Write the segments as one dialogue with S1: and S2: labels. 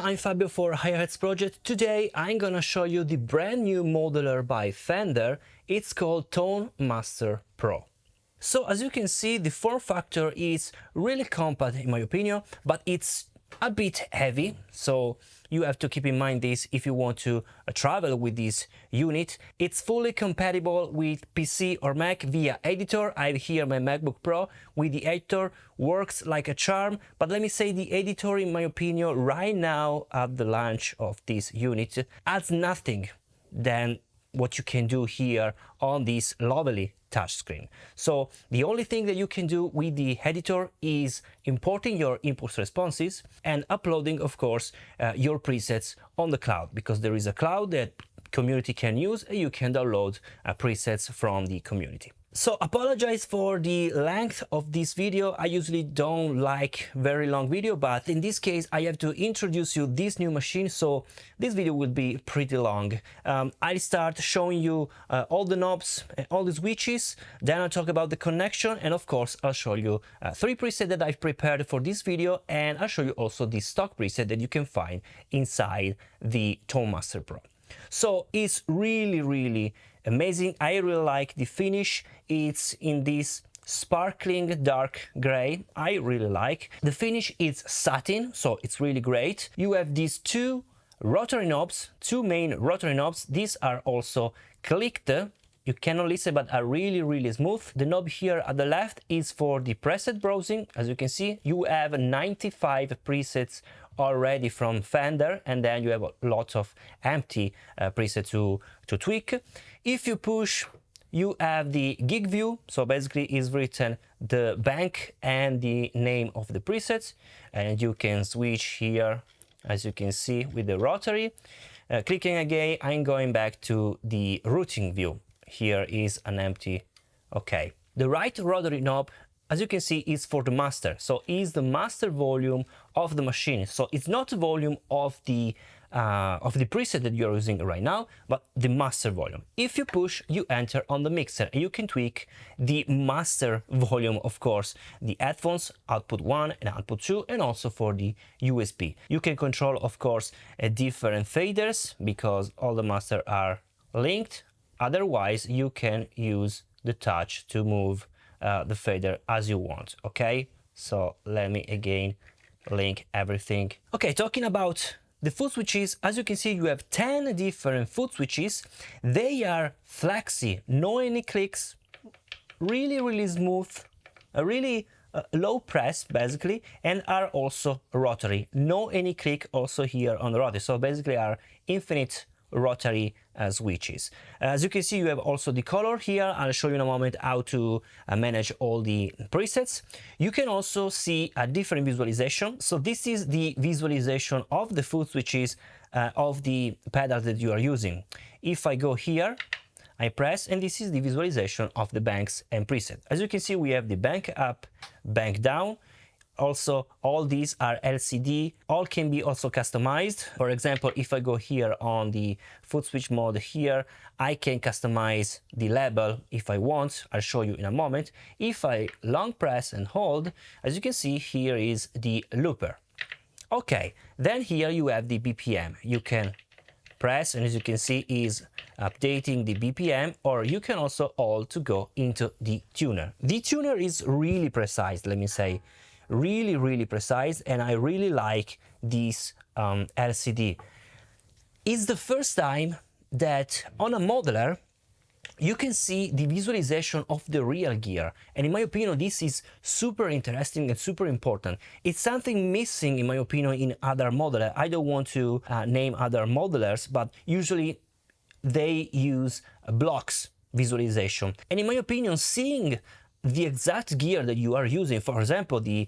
S1: everyone, I'm Fabio for Hi-Hats Project. Today I'm gonna show you the brand new modeler by Fender. It's called Tone Master Pro. So as you can see, the form factor is really compact in my opinion, but it's a bit heavy, so you have to keep in mind this if you want to travel with this unit. It's fully compatible with PC or Mac via editor. I have here my MacBook Pro with the editor, works like a charm, but let me say the editor, in my opinion, right now at the launch of this unit adds nothing than what you can do here on this lovely touchscreen. So the only thing that you can do with the editor is importing your impulse responses and uploading, of course, your presets on the cloud, because there is a cloud that community can use and you can download presets from the community. So apologize for the length of this video. I usually don't like very long video, but in this case I have to introduce you this new machine, so this video will be pretty long. I'll start showing you all the knobs and all the switches, then I'll talk about the connection, and of course I'll show you 3 presets that I've prepared for this video, and I'll show you also the stock preset that you can find inside the Tone Master Pro. So it's really amazing. I really like the finish. It's in this sparkling dark gray. I really like the finish. It's satin, so it's really great. You have these two rotary knobs, two main rotary knobs. These are also clicked. You cannot listen, but are really smooth. The knob here at the left is for the preset browsing. As you can see, you have 95 presets already from Fender, and then you have a lot of empty presets to tweak. If you push, you have the gig view, so basically is written the bank and the name of the presets, and you can switch here, as you can see, with the rotary. Clicking again, I'm going back to the routing view. Here is an empty, okay. The right rotary knob, as you can see, is for the master, so is the master volume of the machine. So it's not the volume of the preset that you're using right now, but the master volume. If you push, you enter on the mixer and you can tweak the master volume, of course, the headphones, output 1 and output 2, and also for the USB. You can control, of course, different faders because all the master are linked. Otherwise, you can use the touch to move the fader as you want, okay? So let me again link everything. Okay, talking about the foot switches, as you can see, you have 10 different foot switches. They are flexy, no any clicks, really smooth, a really low press basically, and are also rotary, no any click also here on the rotary. So basically are infinite rotary switches. As you can see, you have also the color here. I'll show you in a moment how to manage all the presets. You can also see a different visualization. So this is the visualization of the foot switches of the pedals that you are using. If I go here, I press, and this is the visualization of the banks and preset. As you can see, we have the bank up, bank down. Also, all these are LCD, all can be also customized. For example, if I go here on the foot switch mode here, I can customize the label if I want. I'll show you in a moment. If I long press and hold, as you can see, here is the looper. Okay, then here you have the BPM. You can press, and as you can see, is updating the BPM, or you can also hold to go into the tuner. The tuner is really precise, let me say. Really precise, and I really like this LCD. It's the first time that on a modeler you can see the visualization of the real gear, and in my opinion this is super interesting and super important. It's something missing, in my opinion, in other modelers. I don't want to name other modelers, but usually they use blocks visualization, and in my opinion, seeing the exact gear that you are using, for example, the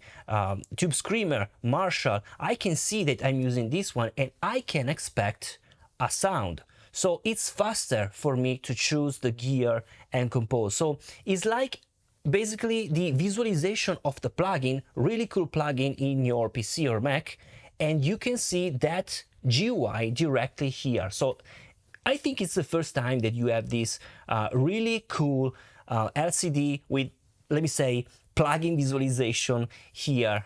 S1: Tube Screamer, Marshall, I can see that I'm using this one and I can expect a sound. So it's faster for me to choose the gear and compose. So it's like basically the visualization of the plugin, really cool plugin in your PC or Mac, and you can see that GUI directly here. So I think it's the first time that you have this really cool LCD with, let me say, plugin visualization here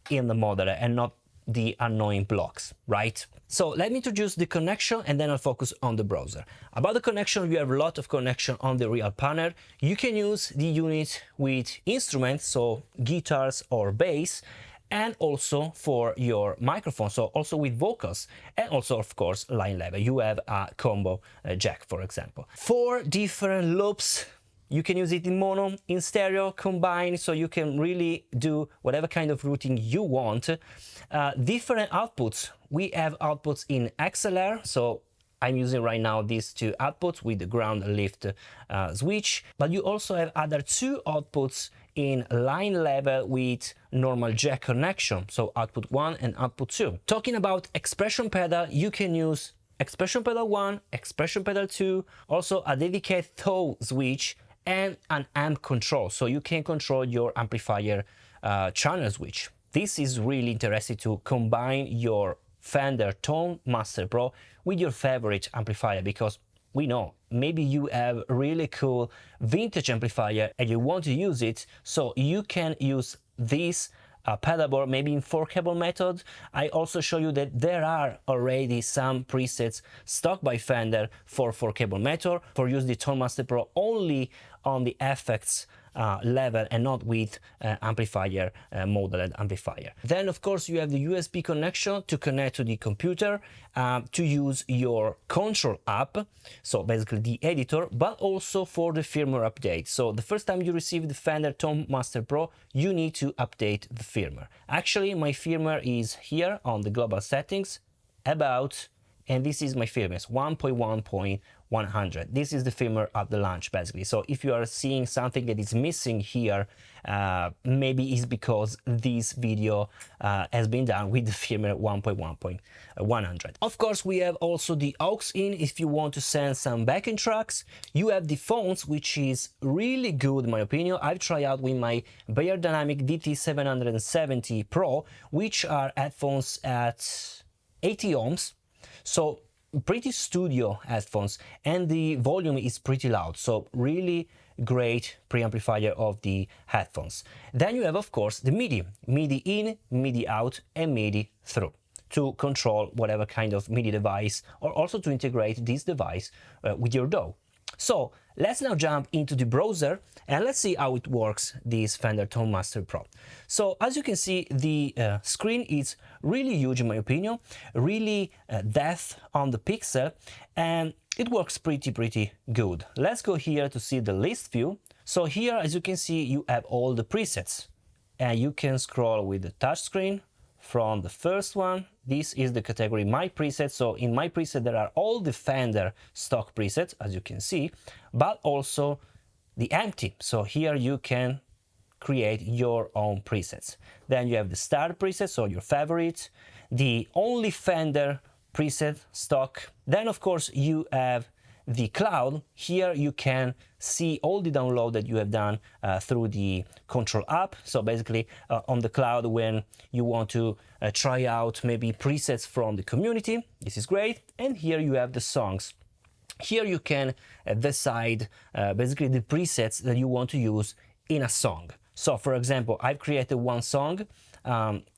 S1: in the modeler, and not the annoying blocks, right? So let me introduce the connection and then I'll focus on the browser. About the connection, you have a lot of connection on the real panel. You can use the unit with instruments, so guitars or bass, and also for your microphone, so also with vocals, and also of course line level. You have a combo jack, for example. 4 different loops. You can use it in mono, in stereo, combined, so you can really do whatever kind of routing you want. Different outputs. We have outputs in XLR, so I'm using right now these 2 outputs with the ground lift switch, but you also have other 2 outputs in line level with normal jack connection, so output 1 and output 2. Talking about expression pedal, you can use expression pedal 1, expression pedal 2, also a dedicated toe switch and an amp control, so you can control your amplifier channel switch. This is really interesting to combine your Fender Tone Master Pro with your favorite amplifier, because we know maybe you have a really cool vintage amplifier and you want to use it, so you can use this pedal board maybe in 4-cable method. I also show you that there are already some presets stock by Fender for 4-cable method, for use the Tone Master Pro only on the effects level and not with amplifier modeled amplifier. Then of course you have the USB connection to connect to the computer to use your control app, so basically the editor, but also for the firmware update. So the first time you receive the Fender Tone Master Pro, you need to update the firmware. Actually my firmware is here on the global settings, about, and this is my firmware, 1.1.100. This is the firmware at the launch, basically. So if you are seeing something that is missing here, maybe it's because this video has been done with the firmware 1.1.100. Of course, we have also the aux in if you want to send some backing tracks. You have the phones, which is really good in my opinion. I've tried out with my Beyerdynamic DT770 Pro, which are headphones at 80 ohms. So pretty studio headphones, and the volume is pretty loud, so really great preamplifier of the headphones. Then you have of course the MIDI in, MIDI out and MIDI through to control whatever kind of MIDI device, or also to integrate this device with your DAW. So let's now jump into the browser and let's see how it works, this Fender Tone Master Pro. So as you can see, the screen is really huge in my opinion, really depth on the pixel, and it works pretty good. Let's go here to see the list view. So here, as you can see, you have all the presets and you can scroll with the touch screen from the first one. This is the category My Presets. So in My Preset there are all the Fender stock presets, as you can see, but also the empty. So here you can create your own presets. Then you have the Start preset, so your favorite, the only Fender preset stock. Then of course you have the cloud. Here you can see all the download that you have done through the control app. So basically on the cloud, when you want to try out maybe presets from the community, this is great. And here you have the songs. Here you can decide basically the presets that you want to use in a song. So for example, I've created one song.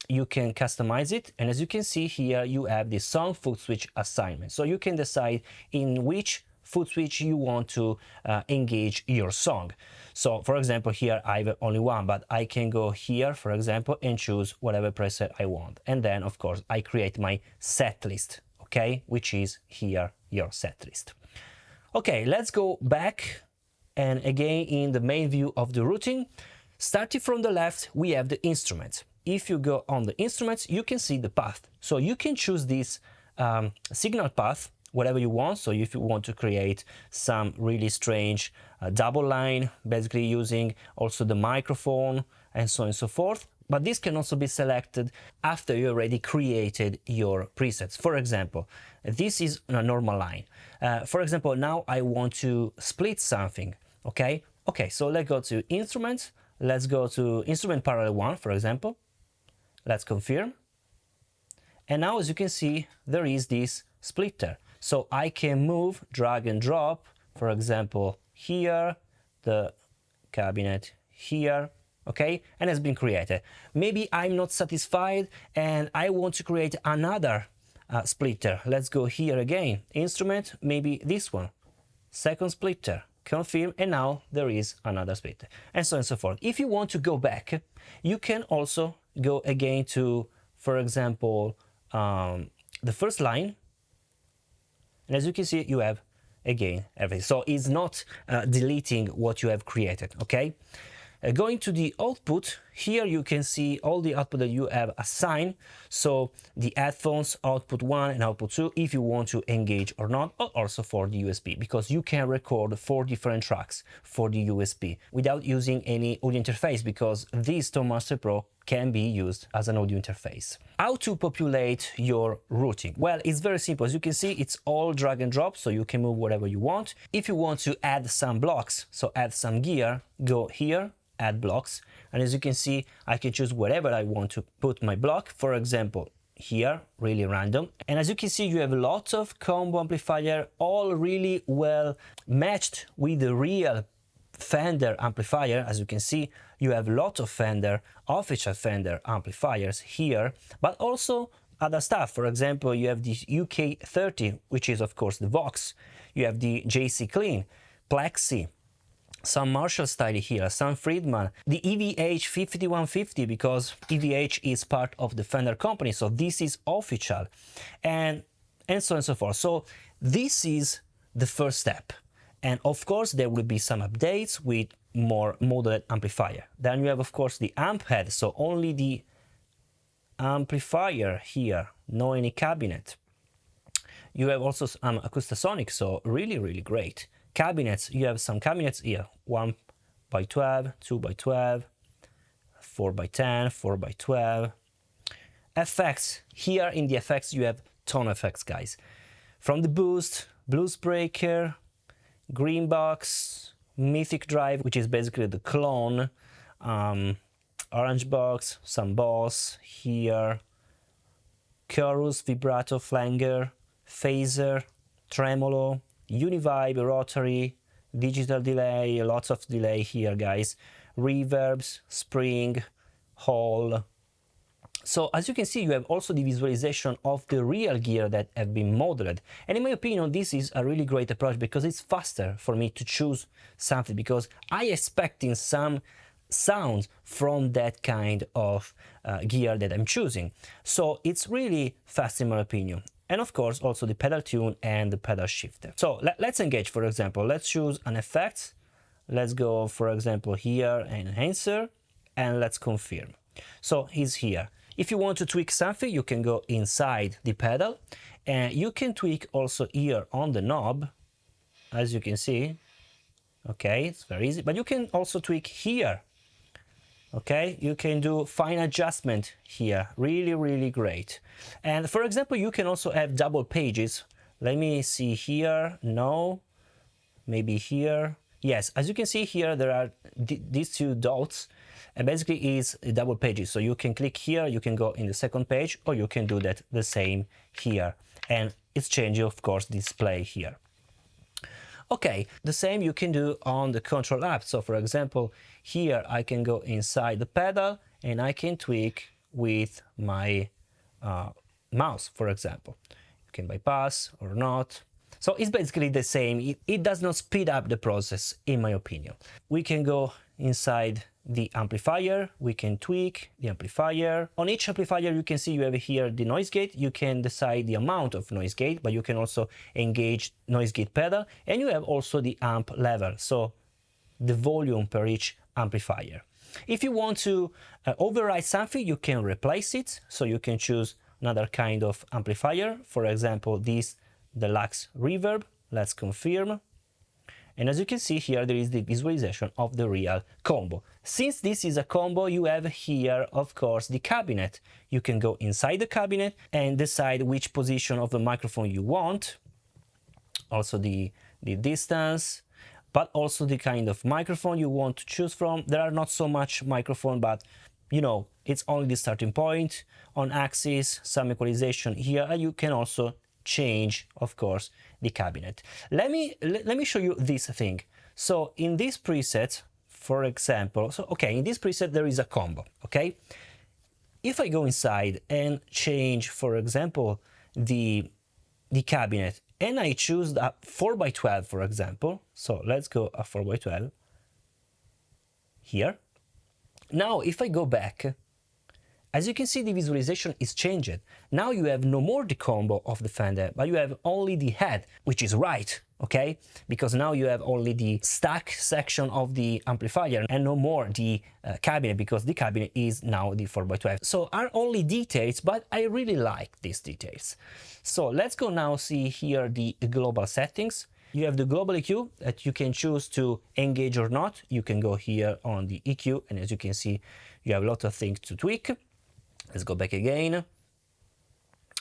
S1: You can customize it, and as you can see here you have the song foot switch assignment. So you can decide in which foot switch you want to engage your song. So for example, here I have only one, but I can go here, for example, and choose whatever preset I want. And then of course I create my set list, okay, which is here your set list. Okay, let's go back, and again in the main view of the routing. Starting from the left, we have the instruments. If you go on the instruments, you can see the path. So you can choose this signal path, whatever you want. So if you want to create some really strange double line, basically using also the microphone and so on and so forth. But this can also be selected after you already created your presets. For example, this is a normal line. For example, now I want to split something, okay? Okay, so let's go to Instruments. Let's go to Instrument Parallel 1, for example. Let's confirm. And now, as you can see, there is this splitter. So I can move, drag and drop, for example, here, the cabinet here, okay, and has been created. Maybe I'm not satisfied and I want to create another splitter. Let's go here again, instrument, maybe this one, second splitter, confirm, and now there is another splitter, and so on and so forth. If you want to go back, you can also go again to, for example, the first line, and as you can see, you have again everything. So it's not deleting what you have created, okay? Going to the output, here you can see all the output that you have assigned. So the headphones, output 1 and output 2, if you want to engage or not, or also for the USB, because you can record 4 different tracks for the USB without using any audio interface, because this Tone Master Pro can be used as an audio interface. How to populate your routing? Well, it's very simple. As you can see, it's all drag and drop, so you can move whatever you want. If you want to add some blocks, so add some gear, go here, add blocks, and as you can see, I can choose wherever I want to put my block. For example, here, really random. And as you can see, you have lots of combo amplifier, all really well matched with the real Fender amplifier. As you can see, you have lots of Fender, official Fender amplifiers here, but also other stuff. For example, you have the UK30, which is of course the Vox. You have the JC Clean, Plexi, some Marshall style here, some Friedman, the EVH 5150, because EVH is part of the Fender company, so this is official, and so on and so forth. So this is the first step, and of course there will be some updates with more modeled amplifier. Then you have of course the amp head, so only the amplifier here, no any cabinet. You have also Acoustasonic, so really great. Cabinets, you have some cabinets here, 1 by 12, 2 by 12, 4 by 10, 4 by 12. Effects, here in the effects you have tone effects, guys. From the boost, blues breaker, green box, mythic drive, which is basically the clone, orange box, some boss here, chorus, vibrato, flanger, phaser, tremolo, univibe, rotary, digital delay, lots of delay here, guys, reverbs, spring, hall. So as you can see, you have also the visualization of the real gear that have been modeled. And in my opinion, this is a really great approach because it's faster for me to choose something, because I expecting some sounds from that kind of gear that I'm choosing. So it's really fast in my opinion. And of course, also the pedal tune and the pedal shifter. So let's engage, for example, let's choose an effect. Let's go, for example, here, enhancer, and let's confirm. So he's here. If you want to tweak something, you can go inside the pedal, and you can tweak also here on the knob, as you can see. Okay, it's very easy, but you can also tweak here. Okay, you can do fine adjustment here, really great. And for example, you can also have double pages. Let me see here, no, maybe here, yes. As you can see here, there are these 2 dots, and basically is double pages. So you can click here, you can go in the second page, or you can do that the same here, and it's changing of course display here. Okay, the same you can do on the control app. So for example, here I can go inside the pedal and I can tweak with my mouse, for example. You can bypass or not. So it's basically the same. It does not speed up the process, in my opinion. We can go inside the amplifier, we can tweak the amplifier. On each amplifier you can see you have here the noise gate. You can decide the amount of noise gate, but you can also engage noise gate pedal, and you have also the amp level, so the volume per each amplifier. If you want to override something, you can replace it, so you can choose another kind of amplifier, for example this deluxe reverb. Let's confirm. And as you can see here, there is the visualization of the real combo. Since this is a combo, you have here, of course, the cabinet. You can go inside the cabinet and decide which position of the microphone you want. Also the distance, but also the kind of microphone you want to choose from. There are not so much microphone, but you know, it's only the starting point. On axis, some equalization here, and you can also change, of course, the cabinet. Let me show you this thing. So in this preset, for example, so okay, in this preset there is a combo, okay? If I go inside and change, for example, the cabinet, and I choose a 4x12, for example, so let's go a 4x12 here. Now, if I go back, as you can see, the visualization is changed. Now you have no more the combo of the Fender, but you have only the head, which is right, okay? Because now you have only the stack section of the amplifier and no more the cabinet, because the cabinet is now the 4x12. So are only details, but I really like these details. So let's go now see here the global settings. You have the global EQ that you can choose to engage or not. You can go here on the EQ, and as you can see, you have a lot of things to tweak. Let's go back again.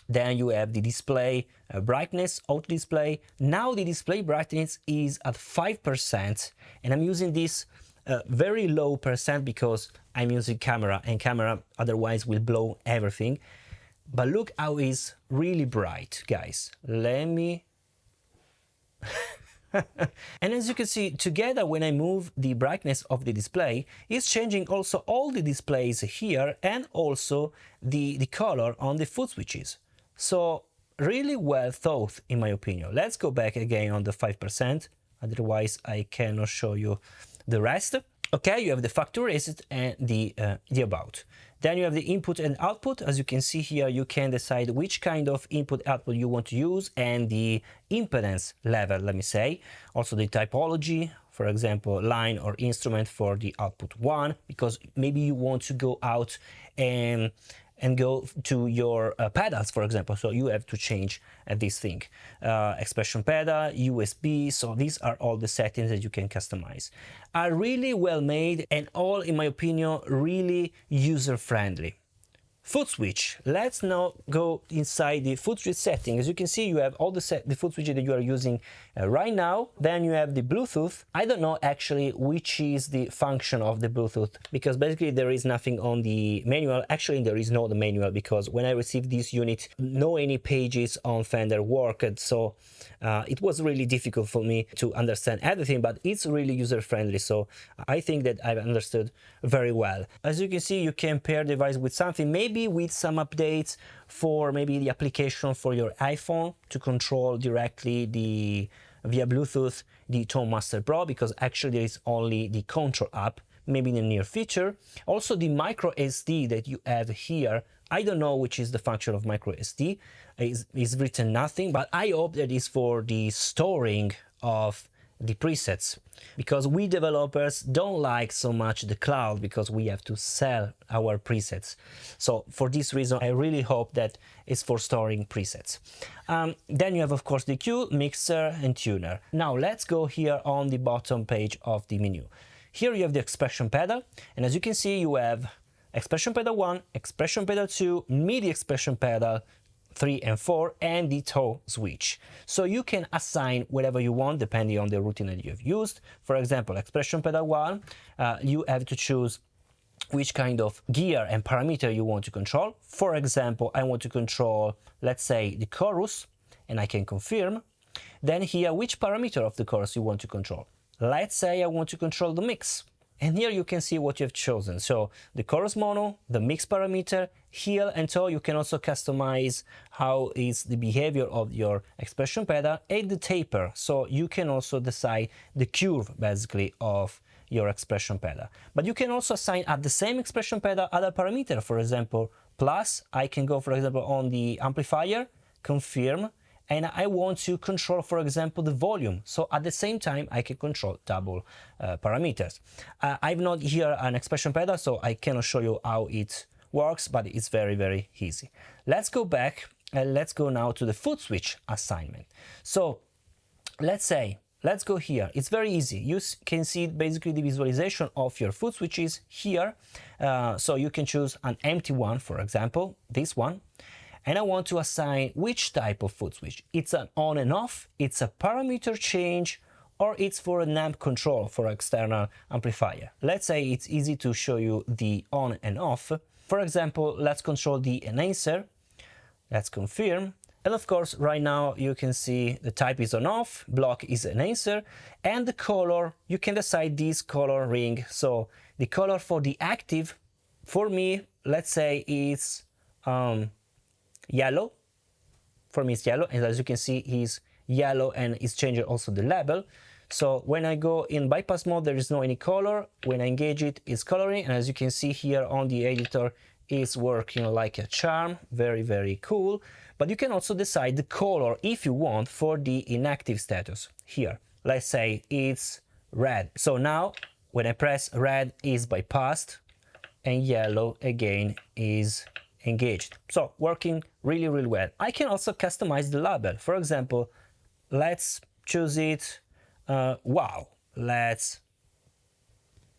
S1: Then you have the display brightness, auto display. Now the display brightness is at 5%, and I'm using this very low percent because I'm using camera, and camera otherwise will blow everything. But look how it's really bright, guys. Let me... And as you can see, together when I move the brightness of the display, it's changing also all the displays here and also the color on the foot switches. So really well thought, in my opinion. Let's go back again on the 5%, otherwise I cannot show you the rest. Okay, you have the factory reset and the about. Then you have the input and output. As you can see here, you can decide which kind of input output you want to use and the impedance level, let me say. Also the typology, for example, line or instrument for the output 1, because maybe you want to go out and go to your pedals, for example, so you have to change this thing. Expression pedal, USB, so these are all the settings that you can customize. Are really well made and all, in my opinion, really user-friendly. Foot switch. Let's now go inside the foot switch setting. As you can see, you have all the foot switches that you are using right now. Then you have the Bluetooth. I don't know actually which is the function of the Bluetooth, because basically there is nothing on the manual. Actually, there is no the manual, because when I received this unit, no any pages on Fender worked. So it was really difficult for me to understand everything, but it's really user-friendly. So I think that I've understood very well. As you can see, you can pair the device with something, maybe with some updates for maybe the application for your iPhone to control directly via Bluetooth the Tone Master Pro, because actually there is only the control app, maybe in the near future. Also the micro SD that you have here, I don't know which is the function of micro SD. Is written nothing, but I hope that is for the storing of the presets, because we developers don't like so much the cloud, because we have to sell our presets. So for this reason, I really hope that it's for storing presets. Then you have, of course, the EQ, mixer and tuner. Now let's go here on the bottom page of the menu. Here you have the expression pedal, and as you can see, you have expression pedal 1, expression pedal 2, MIDI expression pedal 3 and 4, and the toe switch. So you can assign whatever you want depending on the routine that you have used. For example, expression pedal 1, you have to choose which kind of gear and parameter you want to control. For example, I want to control, let's say, the chorus, and I can confirm. Then here, which parameter of the chorus you want to control. Let's say I want to control the mix. And here you can see what you have chosen. So the chorus mono, the mix parameter, heel and toe. You can also customize how is the behavior of your expression pedal, and the taper. So you can also decide the curve basically of your expression pedal. But you can also assign at the same expression pedal other parameter. For example, plus I can go, for example, on the amplifier, confirm, and I want to control, for example, the volume. So at the same time, I can control double parameters. I've not here an expression pedal, so I cannot show you how it works, but it's very, very easy. Let's go back and let's go now to the foot switch assignment. So let's go here. It's very easy. You can see basically the visualization of your foot switches here. So you can choose an empty one, for example, this one. And I want to assign which type of foot switch. It's an on and off, it's a parameter change, or it's for an amp control for external amplifier. Let's say it's easy to show you the on and off. For example, let's control the enhancer. Let's confirm. And of course, right now you can see the type is on off, block is an answer, and the color, you can decide this color ring. So the color for the active, for me, let's say is yellow. For me it's yellow, and as you can see, is yellow, and it's changing also the label. So when I go in bypass mode, there is no any color. When I engage it, it's coloring, and as you can see here on the editor, it's working like a charm. Very, very cool. But you can also decide the color if you want for the inactive status. Here, let's say it's red. So now when I press red is bypassed, and yellow again is engaged. So working really, really well. I can also customize the label. For example, let's choose it wow. Let's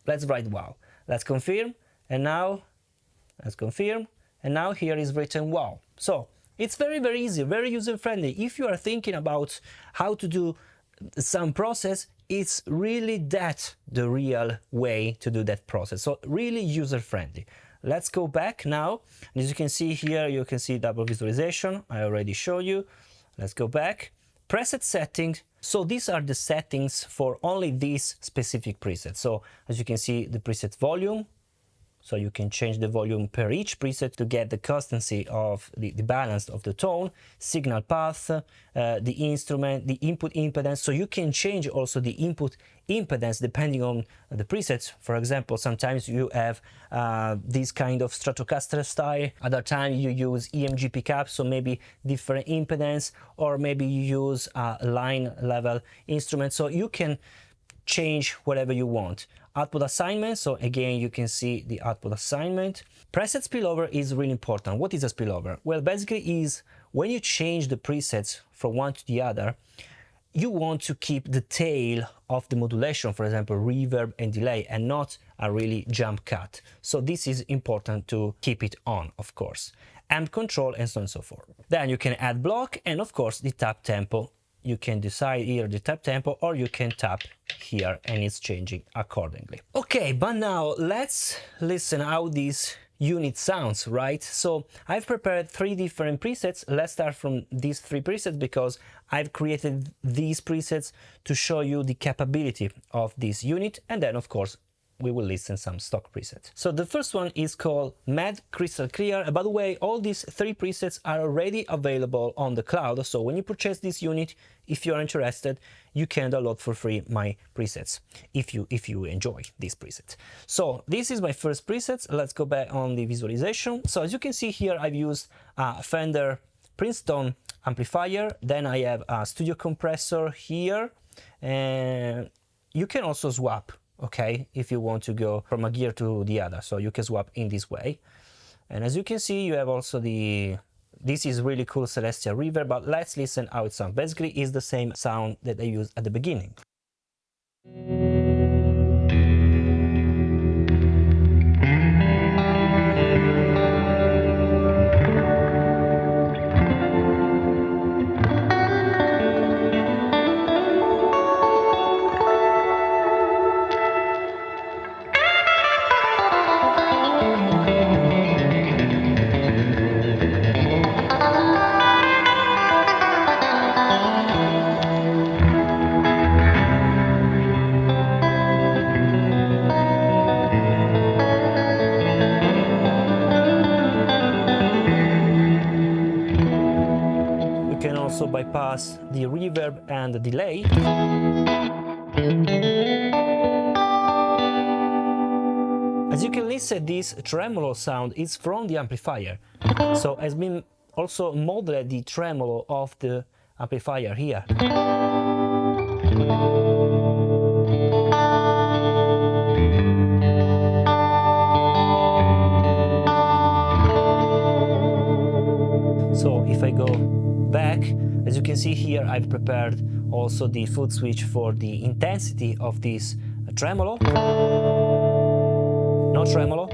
S1: write wow. Let's confirm, and now let's confirm, and now here is written wow. So it's very, very easy, very user-friendly. If you are thinking about how to do some process, it's really that the real way to do that process. So really user-friendly. Let's go back now. As you can see here, you can see double visualization. I already showed you. Let's go back. Preset settings. So these are the settings for only this specific preset. So as you can see, the preset volume. So you can change the volume per each preset to get the constancy of the balance of the tone, signal path, the instrument, the input impedance. So you can change also the input impedance depending on the presets. For example, sometimes you have this kind of Stratocaster style. Other time you use EMG pickup, so maybe different impedance, or maybe you use a line level instrument. So you can change whatever you want. Output assignment, so again you can see the output assignment. Preset spillover is really important. What is a spillover? Well, basically is when you change the presets from one to the other, you want to keep the tail of the modulation, for example reverb and delay, and not a really jump cut. So this is important to keep it on, of course. Amp control and so on and so forth. Then you can add block, and of course the tap tempo. You can decide here the tap tempo, or you can tap here and it's changing accordingly. Okay, but now let's listen how this unit sounds, right? So I've prepared 3 different presets. Let's start from these 3 presets because I've created these presets to show you the capability of this unit, and then of course we will listen some stock presets. So the first one is called Mad Crystal Clear. By the way, all these 3 presets are already available on the cloud. So when you purchase this unit, if you're interested, you can download for free my presets if you enjoy this preset. So this is my first preset. Let's go back on the visualization. So as you can see here, I've used a Fender Princeton amplifier. Then I have a studio compressor here, and you can also swap, okay, if you want to go from a gear to the other, so you can swap in this way. And as you can see, you have also this is really cool Celestial reverb, but let's listen how it sounds. Basically it's the same sound that I used at the beginning. Can also bypass the reverb and the delay. As you can listen, this tremolo sound is from the amplifier. So has been also modeled the tremolo of the amplifier here. So if I go back, as you can see here, I've prepared also the foot switch for the intensity of this tremolo. No tremolo.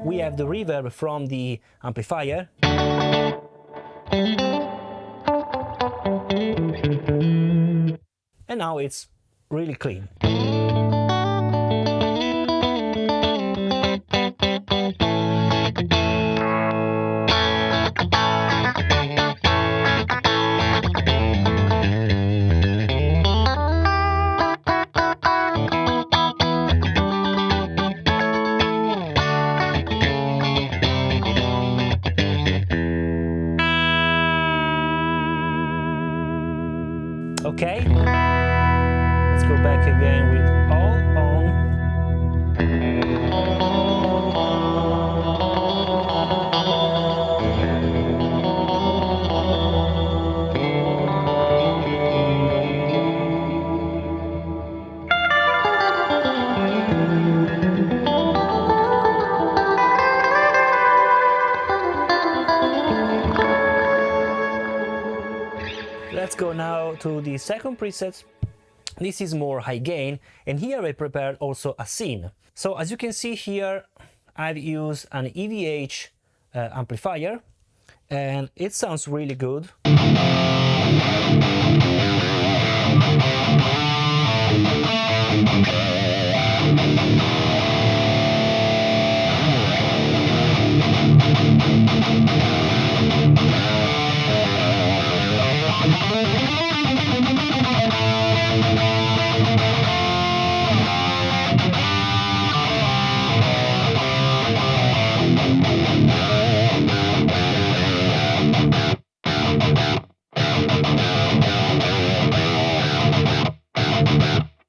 S1: We have the reverb from the amplifier. And now it's really clean. Okay, let's go back again with all on. Let's go now to the second preset. This is more high gain, and here I prepared also a scene. So as you can see here, I've used an EVH amplifier, and it sounds really good.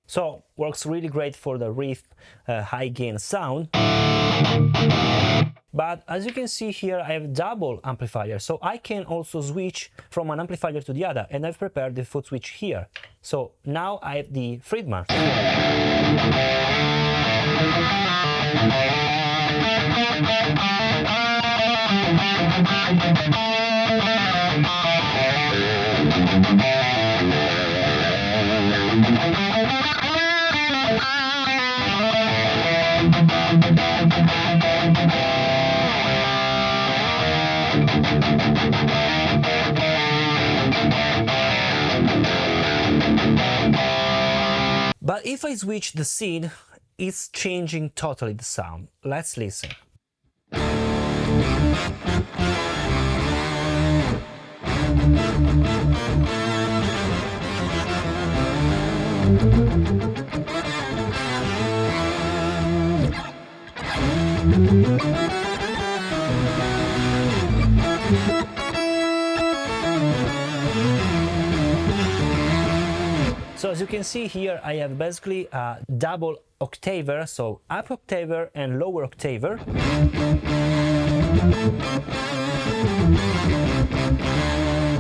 S1: So works really great for the riff high gain sound. But as you can see here, I have double amplifier, so I can also switch from an amplifier to the other, and I've prepared the foot switch here. So now I have the Friedman. But if I switch the scene, it's changing totally the sound. Let's listen. So as you can see here, I have basically a double octaver, so up octaver and lower octaver.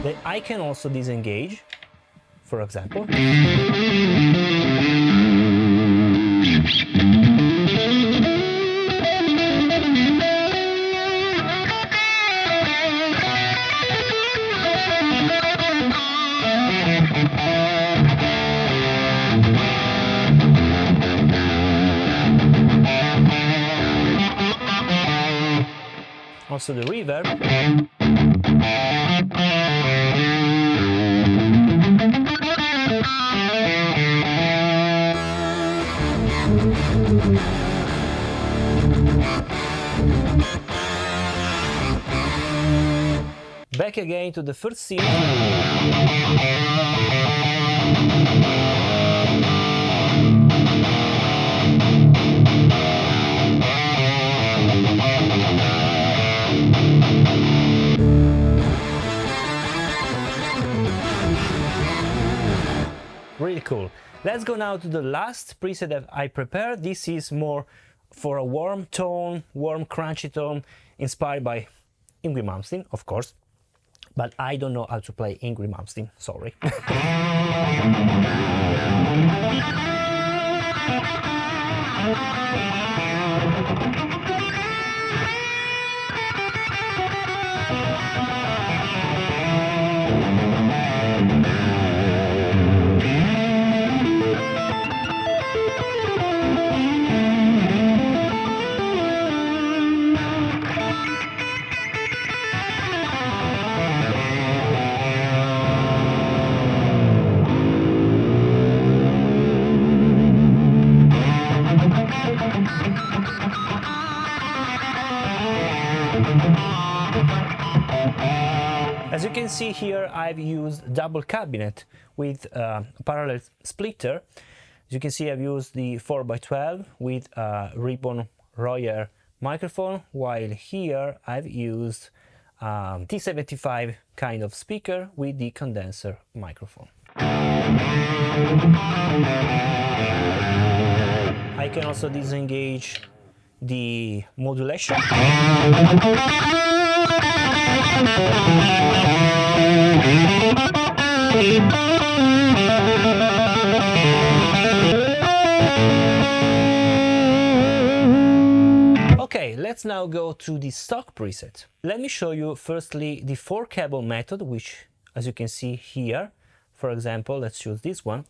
S1: That I can also disengage, for example. Also the reverb. Back again to the first scene. Really cool. Let's go now to the last preset that I prepared. This is more for a warm tone, warm crunchy tone, inspired by Yngwie Malmsteen, of course. But I don't know how to play Yngwie Malmsteen, sorry. As you can see here, I've used double cabinet with a parallel splitter. As you can see, I've used the 4x12 with a ribbon Royer microphone, while here I've used T75 kind of speaker with the condenser microphone. I can also disengage the modulation. Okay, let's now go to the stock preset. Let me show you firstly the 4-cable method, which, as you can see here, for example, let's choose this one.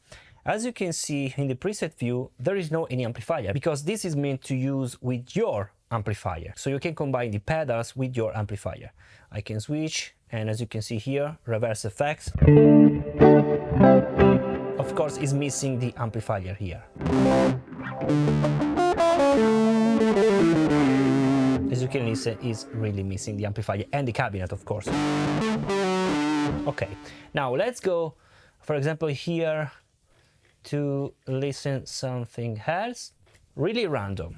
S1: As you can see in the preset view, there is no any amplifier because this is meant to use with your amplifier. So you can combine the pedals with your amplifier. I can switch, and as you can see here, reverse effects. Of course, is missing the amplifier here. As you can listen, is really missing the amplifier and the cabinet, of course. Okay, now let's go, for example, here to listen something else, really random.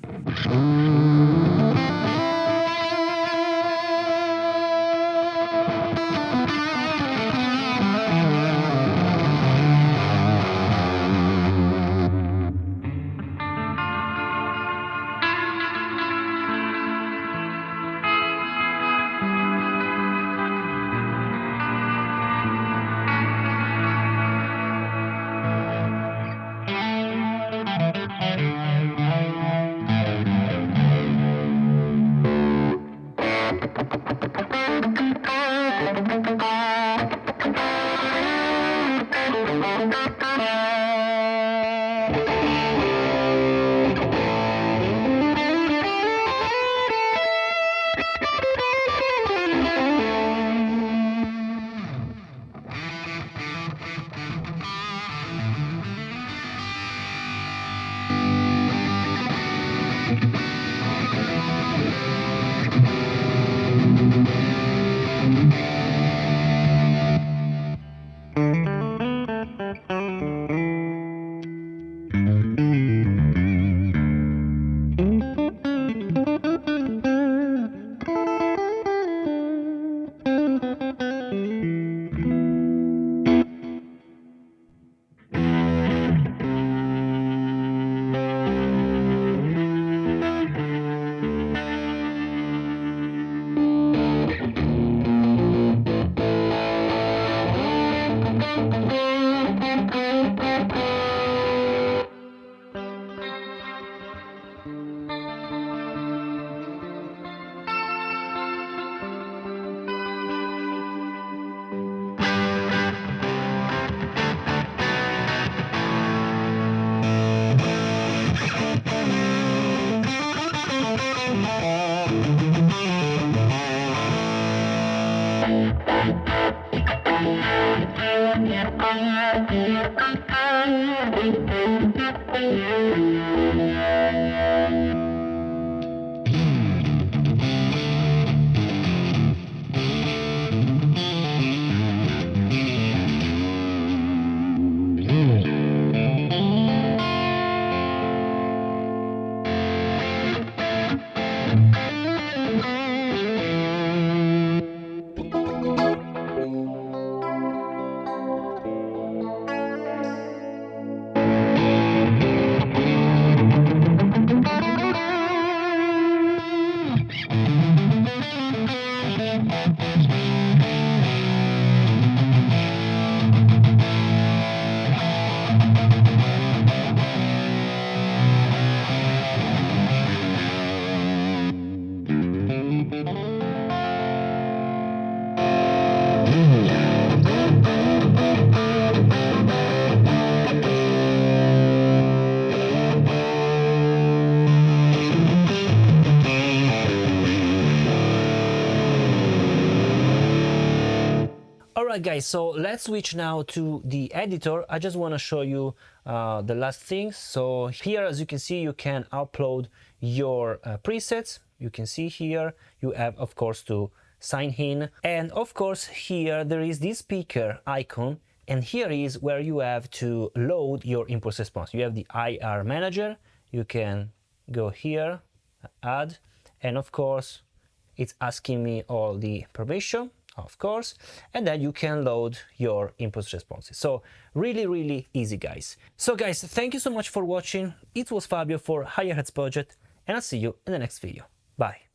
S1: Alright guys, so let's switch now to the editor. I just want to show you the last things. So here, as you can see, you can upload your presets. You can see here you have, of course, to sign in, and of course here there is this speaker icon, and here is where you have to load your impulse response. You have the IR manager, you can go here, add, and of course it's asking me all the permission. of course, and then you can load your impulse responses. So really easy, guys. So guys, thank you so much for watching. It was Fabio for Higher Heads Project, and I'll see you in the next video. Bye.